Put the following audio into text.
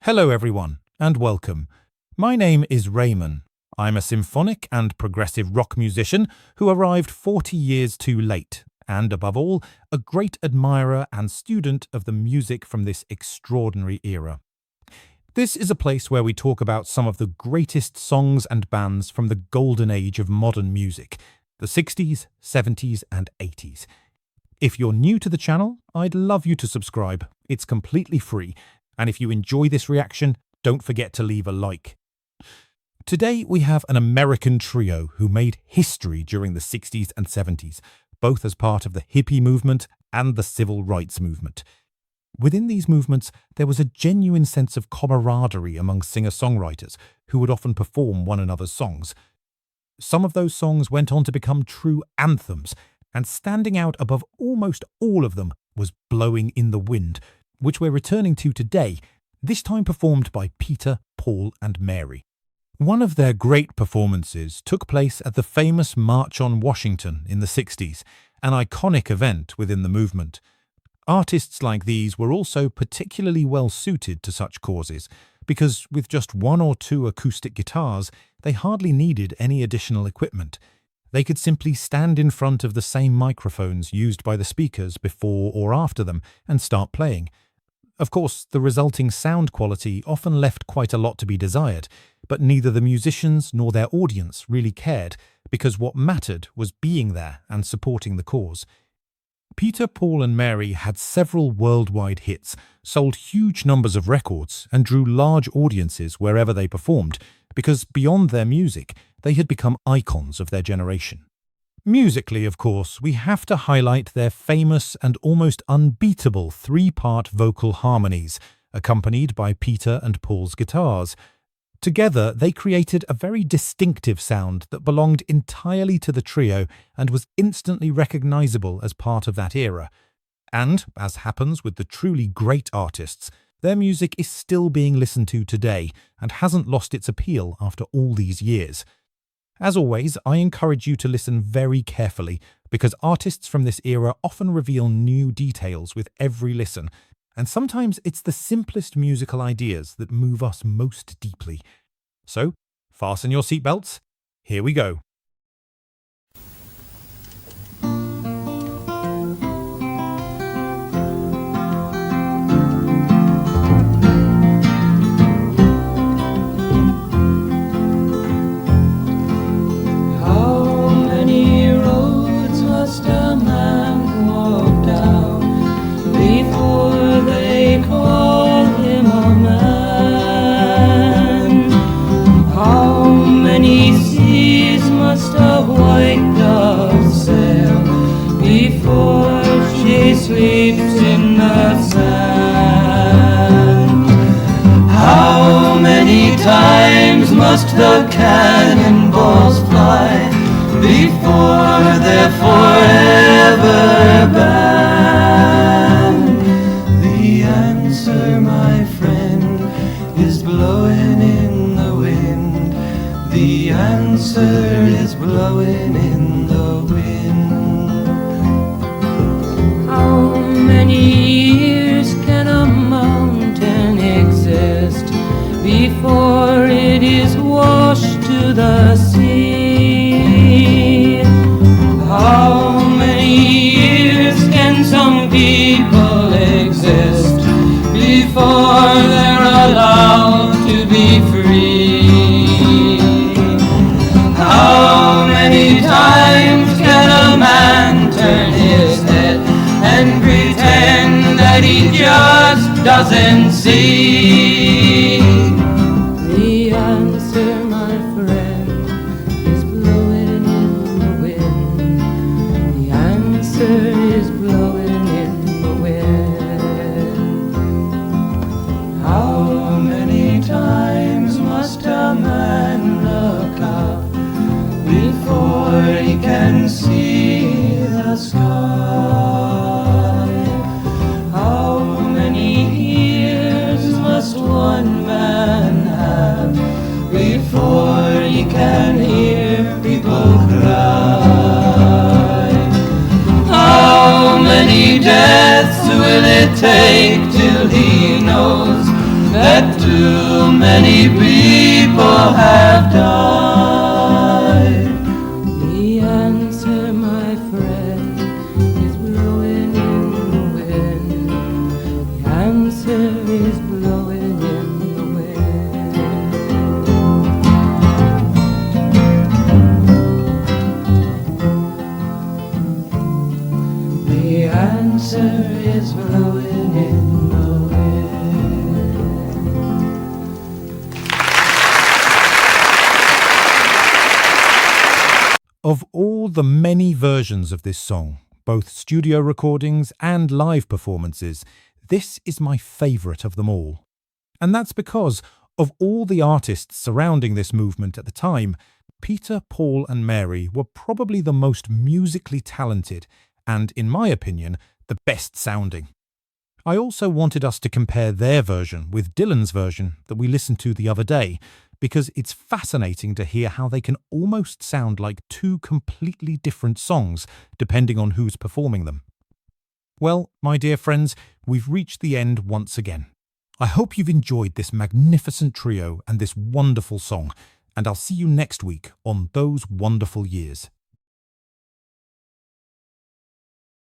Hello everyone, and welcome. My name is Raymond. I'm a symphonic and progressive rock musician who arrived 40 years too late, and above all, a great admirer and student of the music from this extraordinary era. This is a place where we talk about some of the greatest songs and bands from the golden age of modern music, the 60s, 70s and 80s. If you're new to the channel, I'd love you to subscribe. It's completely free. And if you enjoy this reaction, don't forget to leave a like. Today we have an American trio who made history during the 60s and 70s, both as part of the hippie movement and the civil rights movement. Within these movements, there was a genuine sense of camaraderie among singer-songwriters who would often perform one another's songs. Some of those songs went on to become true anthems, and standing out above almost all of them was Blowin' in the Wind, which we're returning to today, this time performed by Peter, Paul and Mary. One of their great performances took place at the famous March on Washington in the 60s, an iconic event within the movement. Artists like these were also particularly well suited to such causes, because with just one or two acoustic guitars, they hardly needed any additional equipment. They could simply stand in front of the same microphones used by the speakers before or after them and start playing. Of course, the resulting sound quality often left quite a lot to be desired, but neither the musicians nor their audience really cared, because what mattered was being there and supporting the cause. Peter, Paul and Mary had several worldwide hits, sold huge numbers of records, and drew large audiences wherever they performed, because beyond their music, they had become icons of their generation. Musically, of course, we have to highlight their famous and almost unbeatable three-part vocal harmonies, accompanied by Peter and Paul's guitars. Together, they created a very distinctive sound that belonged entirely to the trio and was instantly recognisable as part of that era. And, as happens with the truly great artists, their music is still being listened to today and hasn't lost its appeal after all these years. As always, I encourage you to listen very carefully, because artists from this era often reveal new details with every listen, and sometimes it's the simplest musical ideas that move us most deeply. So, fasten your seatbelts. Here we go. Sleeps in the sand. How many times must the cannonballs fly before they're forever banned? The answer, my friend, is blowing in the wind. The answer is blowing in the wind. How many years can a mountain exist before it is washed to the sea? How many years can some people exist before they're allowed to be free? How many times can a man turn his head and pretend that he just doesn't see? The answer, my friend, is blowing in the wind. The answer is blowing in the wind. How many times must a man look up before he can see the sky? One man have before he can hear people cry? How many deaths will it take till he knows that too many people have died. The answer, my friend, is blowing in the wind. The answer is blowing in the wind. The answer is blowing in the wind. Of all the many versions of this song, both studio recordings and live performances, this is my favourite of them all. And that's because of all the artists surrounding this movement at the time, Peter, Paul and Mary were probably the most musically talented and, in my opinion, the best sounding. I also wanted us to compare their version with Dylan's version that we listened to the other day, because it's fascinating to hear how they can almost sound like two completely different songs, depending on who's performing them. Well, my dear friends, we've reached the end once again. I hope you've enjoyed this magnificent trio and this wonderful song, and I'll see you next week on Those Wonderful Years.